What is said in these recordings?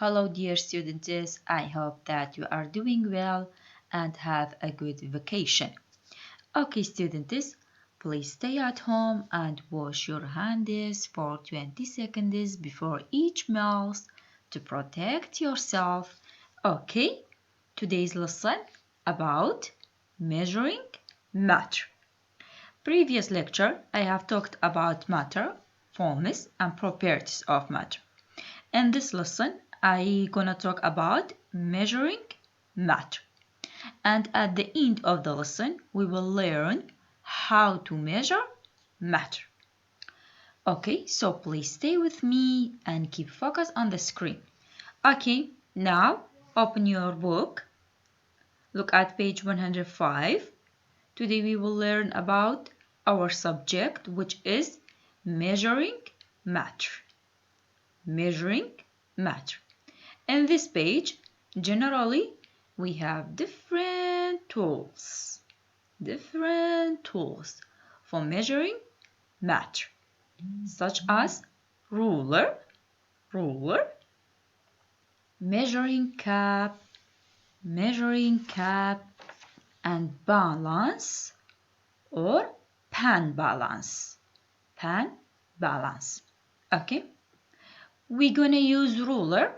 Hello dear students, I hope that you are doing well and have a good vacation. Okay students, please stay at home and wash your hands for 20 seconds before each meal to protect yourself. Okay, today's lesson about measuring matter. Previous lecture I have talked about matter, forms and properties of matter. In this lesson, I gonna talk about measuring matter. And at the end of the lesson, we will learn how to measure matter. Okay, so please stay with me and keep focus on the screen. Okay, now open your book. Look at page 105. Today we will learn about our subject, which is measuring matter. Measuring matter. In this page, generally, we have different tools for measuring matter, such as ruler, measuring cup, and balance or pan balance. Okay, we're gonna use ruler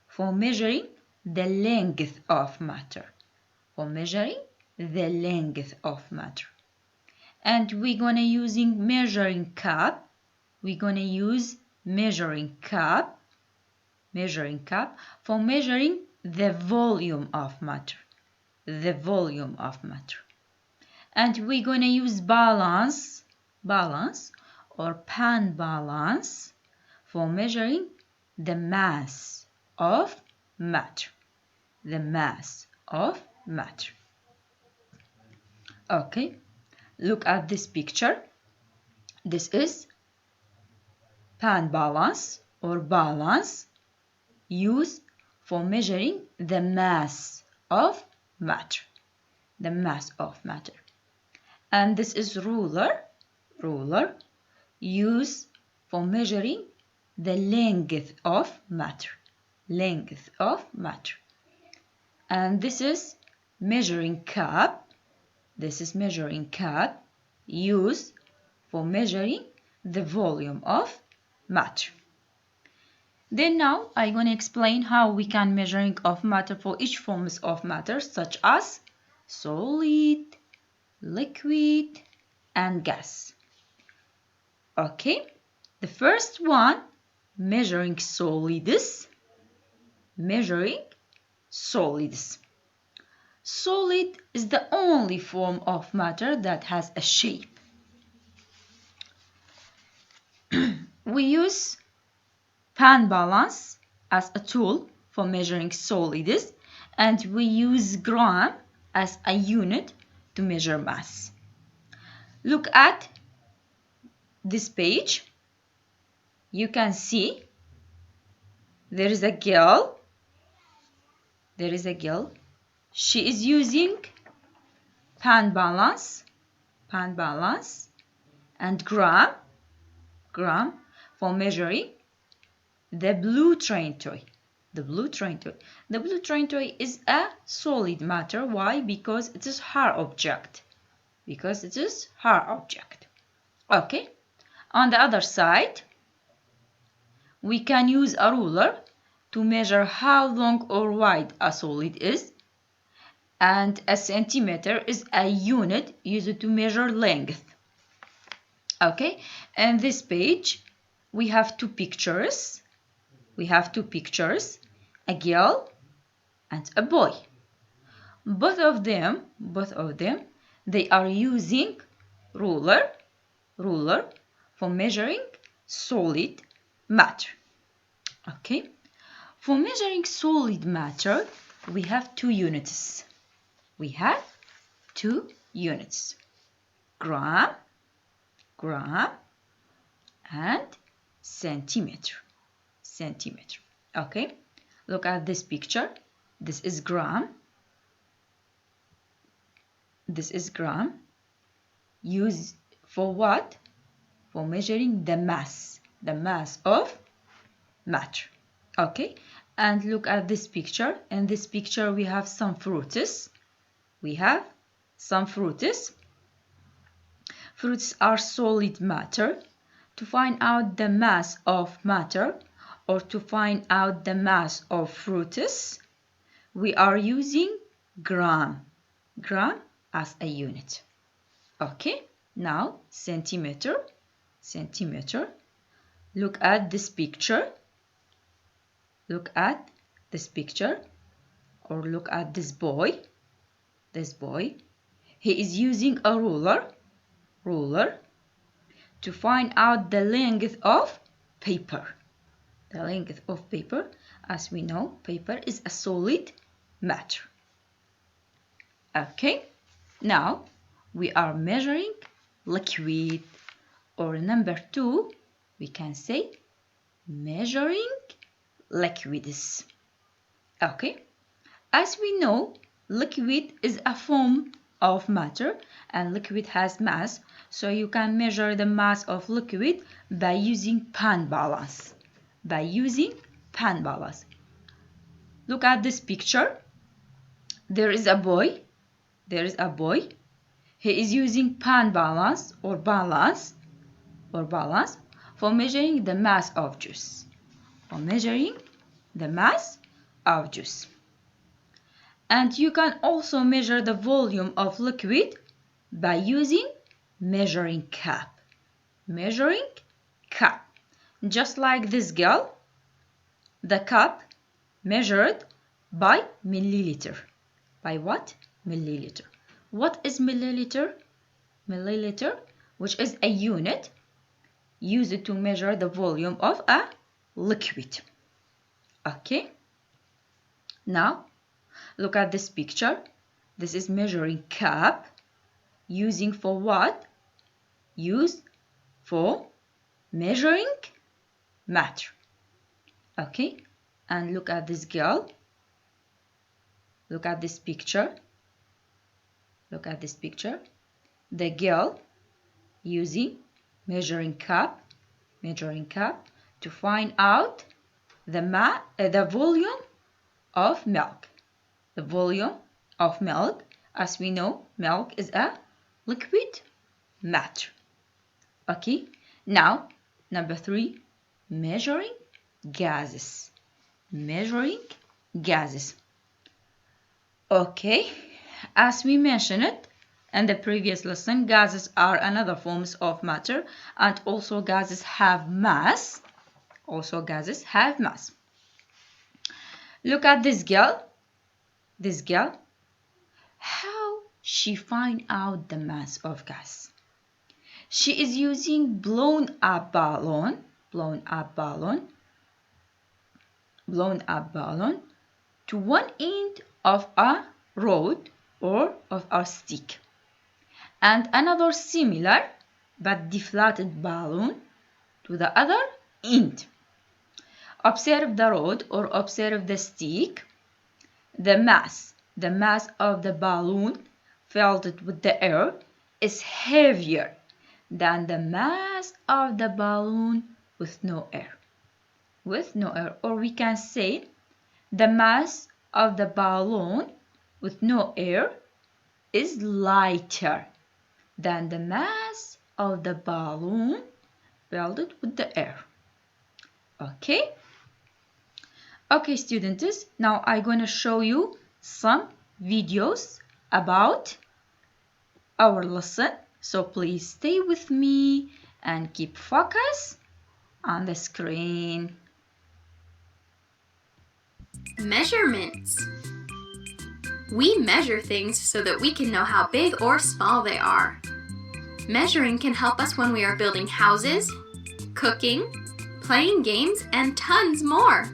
for measuring the length of matter. And we're gonna using measuring cup. We're gonna use measuring cup for measuring the volume of matter. And we're gonna use balance or pan balance for measuring the mass of matter. Okay, look at this picture. This is pan balance or balance used for measuring the mass of matter. And this is ruler used for measuring the length of matter. And this is measuring cup. Used for measuring the volume of matter. Then now I'm going to explain how we can measuring of matter for each forms of matter, such as solid, liquid, and gas. Okay, the first one, measuring solids. Solid is the only form of matter that has a shape. We use pan balance as a tool for measuring solids, and we use gram as a unit to measure mass. Look at this page. You can see there is a girl. She is using pan balance and gram for measuring the blue train toy. The blue train toy is a solid matter. Why? Because it is hard object. Okay. On the other side, we can use a ruler to measure how long or wide a solid is. And a centimeter is a unit used to measure length. Okay, and this page we have two pictures. A girl and a boy. Both of them they are using ruler for measuring solid matter. Okay, for measuring solid matter we have two units. Gram and centimeter. Okay, look at this picture. This is gram. Used for what? For measuring the mass of matter. Okay, and look at this picture. In this picture we have some fruits. We have some fruits. Fruits are solid matter. To find out the mass of matter or to find out the mass of fruits, we are using gram as a unit. Okay, now centimeter. Look at this picture. Look at this picture, or look at this boy. He is using a ruler to find out the length of paper. The length of paper, as we know, paper is a solid matter. Okay, now we are measuring liquid, or number 2, we can say measuring liquids. Okay, as we know, liquid is a form of matter and liquid has mass, so you can measure the mass of liquid by using pan balance. Look at this picture. There is a boy. He is using pan balance or balance for measuring the mass of juice. And you can also measure the volume of liquid by using measuring cup. Just like this girl, the cup measured by milliliter. By what? Milliliter. What is milliliter? Milliliter, which is a unit used to measure the volume of a liquid. Okay. Now, look at this picture. This is measuring cup. Using for what? Used for measuring matter. Okay. And look at this girl. Look at this picture. The girl using measuring cup to find out the volume of milk. The volume of milk, as we know, milk is a liquid matter. Okay, now number 3, measuring gases. Okay, as we mentioned it in the previous lesson, gases are another forms of matter, and also gases have mass. Look at this girl. How she find out the mass of gas? She is using blown up balloon to one end of a rod or of a stick, and another similar but deflated balloon to the other end. Observe the rod or observe the stick. The mass of the balloon filled with the air is heavier than the mass of the balloon with no air. Or we can say the mass of the balloon with no air is lighter than the mass of the balloon filled with the air. Okay, students, now I'm going to show you some videos about our lesson. So please stay with me and keep focus on the screen. Measurements. We measure things so that we can know how big or small they are. Measuring can help us when we are building houses, cooking, playing games, and tons more.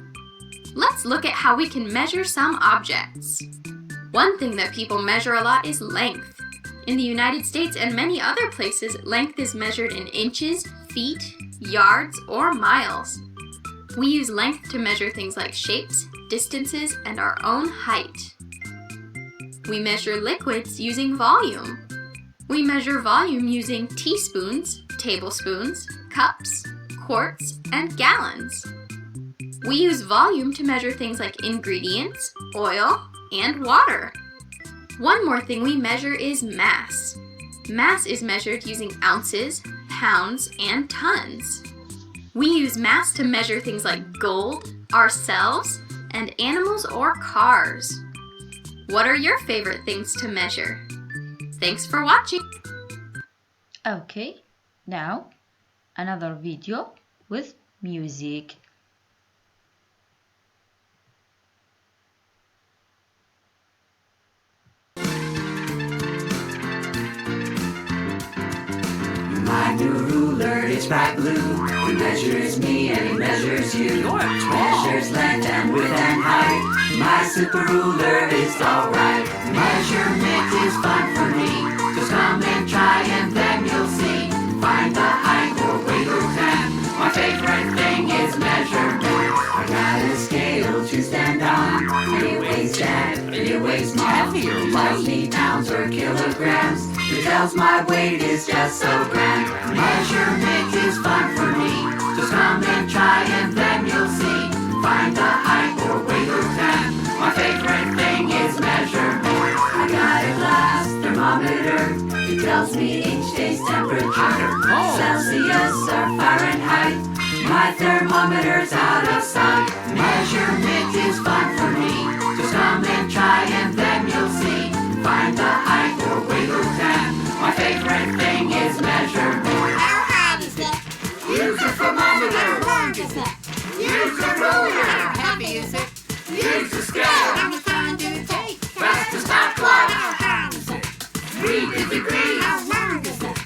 Let's look at how we can measure some objects. One thing that people measure a lot is length. In the United States and many other places, length is measured in inches, feet, yards, or miles. We use length to measure things like shapes, distances, and our own height. We measure liquids using volume. We measure volume using teaspoons, tablespoons, cups, quarts, and gallons. We use volume to measure things like ingredients, oil, and water. One more thing we measure is mass. Mass is measured using ounces, pounds, and tons. We use mass to measure things like gold, ourselves, and animals or cars. What are your favorite things to measure? Thanks for watching. Okay, now another video with music. My new ruler is bright blue. He measures me and he measures you. You're tall. Measures length and width and height. My super ruler is alright. Measurement is fun for me. Just come and try and then you'll see. Find the height or weight or time. My favorite thing is measurement. I got a scale to stand on. And it weighs that, and it weighs more. It tells me pounds or kilograms. It tells my weight is just so grand. Measurement is fun for me. Just come and try and then you'll see. Find the height or weight or time. My favorite thing is measurement. I got a glass thermometer. It tells me each day's temperature. Celsius or Fahrenheit. My thermometer's out of sight. Measurement is fun for me. Just come and try and then you'll see. Find the height or weight or time. My favorite thing is measurement. How high is it? Use a thermometer. How long is it? Use a ruler. How heavy is it? Use the scale. How much time did it take? Press the stop clock. How high is it? Read the degrees. How long is it?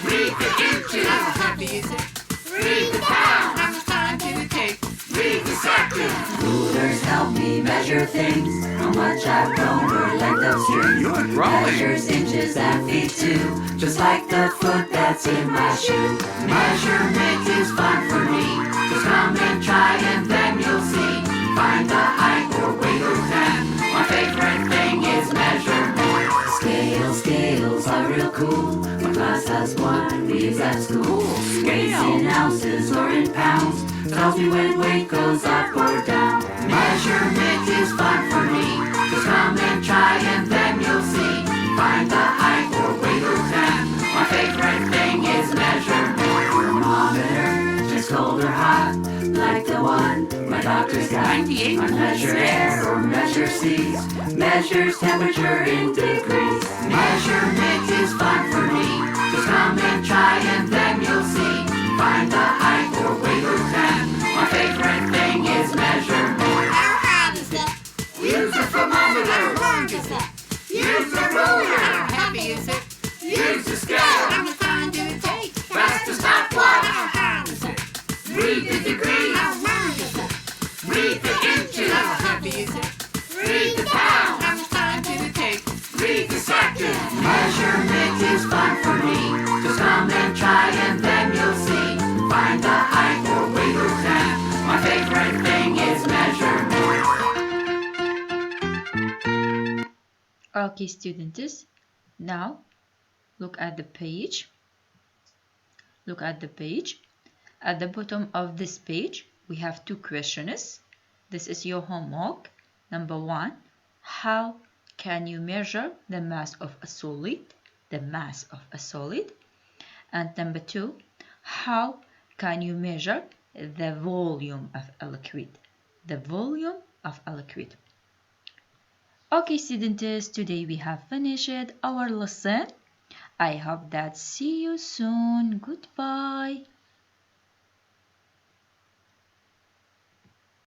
Read the inches. How heavy is it? Read the pounds. How much time did it take? Read the seconds. Rulers help me measure things. How much I've grown or length of string. You're growing. Measures inches and feet too. Just like the foot that's in my shoe. Measurement is fun for me. Just come and try and then you'll see. Find the height or weight or time. My favorite thing is measurement. Scales are real cool. My class has one we use at school. Weights in ounces or in pounds. Tells me when weight goes up or down. Measurement is fun for me. Just come and try and then you'll see. Find the height or weight or time. My favorite thing is measurement. Thermometer, just cold or hot, like the one my doctor's got. 98.6. I measure air or measure seas. Measures temperature in degrees. Measurement is fun for me. Just come and try and then you'll see. Find the height or weight or time. My favorite thing is measurement. How high is it? Use a thermometer. How long is it? Use a ruler. How heavy is it? Use the scale. How much time did it take? Press the stop clock. How high is it? Read the degrees. How long is it? Read the inches. How heavy is it? Read the pounds. How much time did it take? Read the seconds. Measurement is fun for me. Just come and try and then you'll see. Find the height or weight or time. My favorite thing is measurement. Okay, students, now look at the page. Look at the page. At the bottom of this page, we have two questions. This is your homework. Number 1, how can you measure the mass of a solid? The mass of a solid. And number 2, how can you measure the volume of a liquid? The volume of a liquid. Okay, students, today we have finished our lesson. I hope that see you soon. Goodbye.